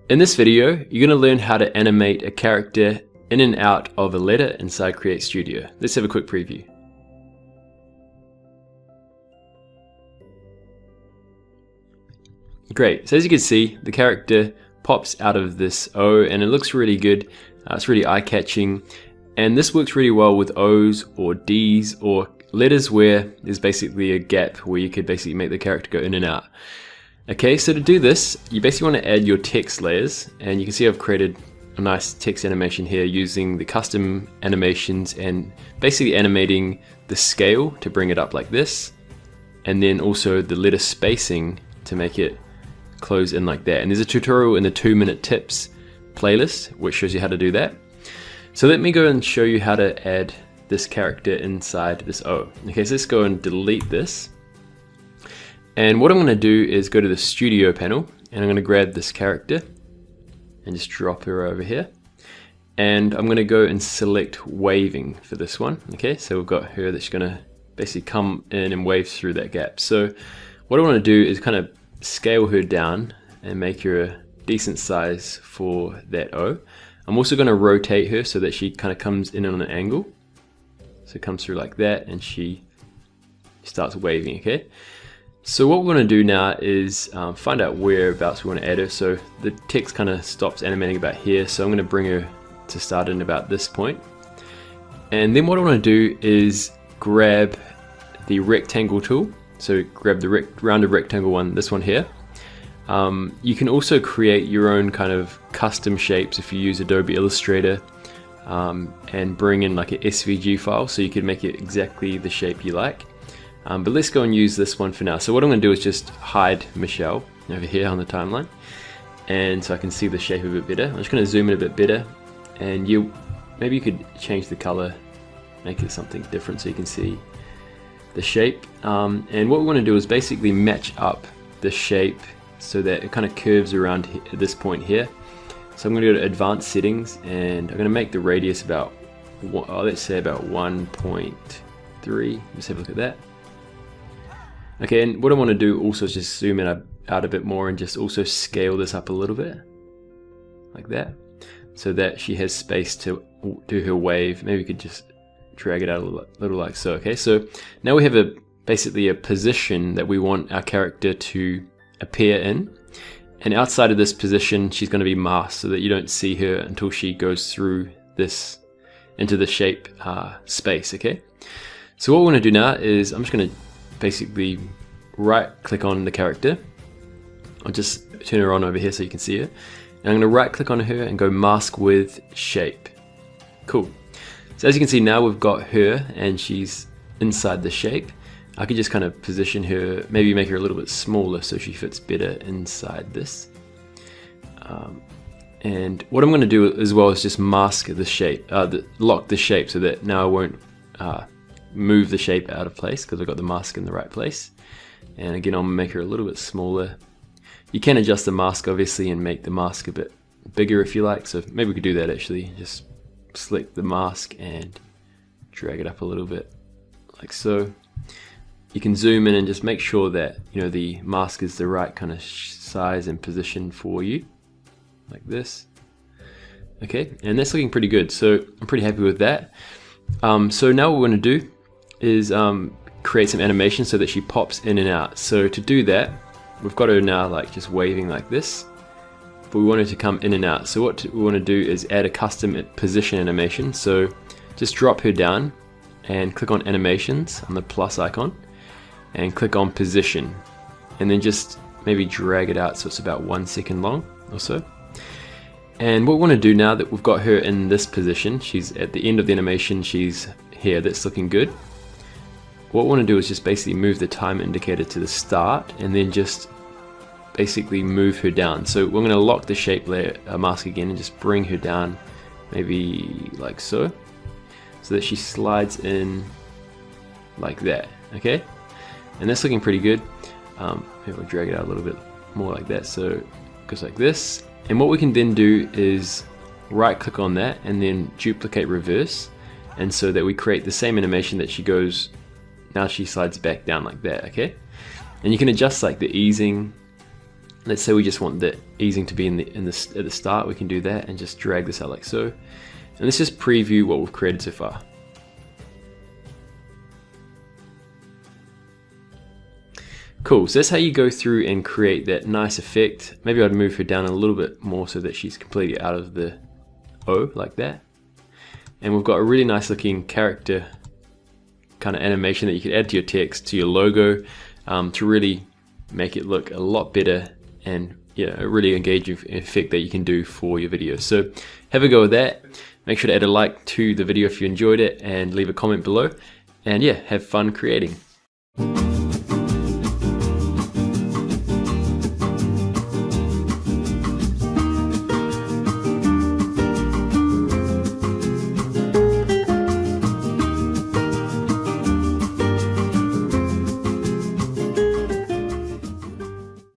In this video, you're going to learn how to animate a character in and out of a letter inside Create Studio. Let's have a quick preview. Great, so as you can see, the character pops out of this O and it looks really good. It's really eye-catching, and this works really well with O's or D's or letters where there's basically a gap where you could basically make the character go in and out. Okay, so to do this, you basically want to add your text layers, and you can see I've created a nice text animation here using the custom animations and basically animating the scale to bring it up like this, and then also the letter spacing to make it close in like that. And there's a tutorial in the 2-minute tips playlist which shows you how to do that. So let me go and show you how to add this character inside this O. Okay, so let's go and delete this. And what I'm going to do is go to the studio panel, and I'm going to grab this character and just drop her over here. And I'm going to go and select waving for this one. Okay, so we've got her that's going to basically come in and wave through that gap. So what I want to do is kind of scale her down and make her a decent size for that O. I'm also going to rotate her so that she kind of comes in on an angle. So it comes through like that and she starts waving, okay? So what we're going to do now is find out whereabouts we want to add her. So the text kind of stops animating about here, so I'm going to bring her to start in about this point. And then what I want to do is grab the rectangle tool. So grab the rounded rectangle one, this one here. You can also create your own kind of custom shapes if you use Adobe Illustrator, and bring in like a SVG file so you can make it exactly the shape you like. But let's go and use this one for now. So what I'm going to do is just hide Michelle over here on the timeline, and so I can see the shape a bit better. I'm just going to zoom in a bit better, and maybe you could change the color, make it something different so you can see the shape. And what we want to do is basically match up the shape so that it kind of curves around at this point here. So I'm going to go to advanced settings, and I'm going to make the radius about, let's say about 1.3. Let's have a look at that. Okay, and what I want to do also is just zoom in out a bit more and just also scale this up a little bit, like that, so that she has space to do her wave. Maybe we could just drag it out a little like so. Okay, so now we have basically a position that we want our character to appear in, and outside of this position she's going to be masked so that you don't see her until she goes through this into the shape space. Okay, so what we want to do now is I'm just going to basically right click on the character. I'll just turn her on over here so you can see her, and I'm going to right click on her and go mask with shape. Cool. So as you can see now we've got her and she's inside the shape. I could just kind of position her, maybe make her a little bit smaller so she fits better inside this. And what I'm going to do as well is just mask the shape, lock the shape so that now I won't move the shape out of place because I've got the mask in the right place. And again, I'll make her a little bit smaller. You can adjust the mask obviously and make the mask a bit bigger if you like, so maybe we could do that actually. Just select the mask and drag it up a little bit like so. You can zoom in and just make sure that the mask is the right kind of size and position for you, like this. Okay, and that's looking pretty good, so I'm pretty happy with that. So now what we're going to do is create some animation so that she pops in and out. So to do that, we've got her now like just waving like this, but we want her to come in and out. So what we want to do is add a custom position animation. So just drop her down and click on animations on the plus icon and click on position, and then just maybe drag it out so it's about 1 second long or so. And what we want to do now that we've got her in this position, she's at the end of the animation, she's here, that's looking good. What we want to do is just basically move the time indicator to the start and then just basically move her down. So we're going to lock the shape layer mask again and just bring her down maybe like so that she slides in like that. Okay, and that's looking pretty good. Maybe we'll drag it out a little bit more like that so it goes like this. And what we can then do is right click on that and then duplicate reverse, and so that we create the same animation that she goes, now she slides back down like that. Okay, and you can adjust like the easing Let's say we just want the easing to be at the start. We can do that and just drag this out like so. And let's just preview what we've created so far. Cool, so that's how you go through and create that nice effect. Maybe I'd move her down a little bit more so that she's completely out of the O, like that. And we've got a really nice looking character kind of animation that you could add to your text, to your logo, to really make it look a lot better, and yeah, a really engaging effect that you can do for your video. So have a go with that. Make sure to add a like to the video if you enjoyed it, and leave a comment below. And yeah, have fun creating.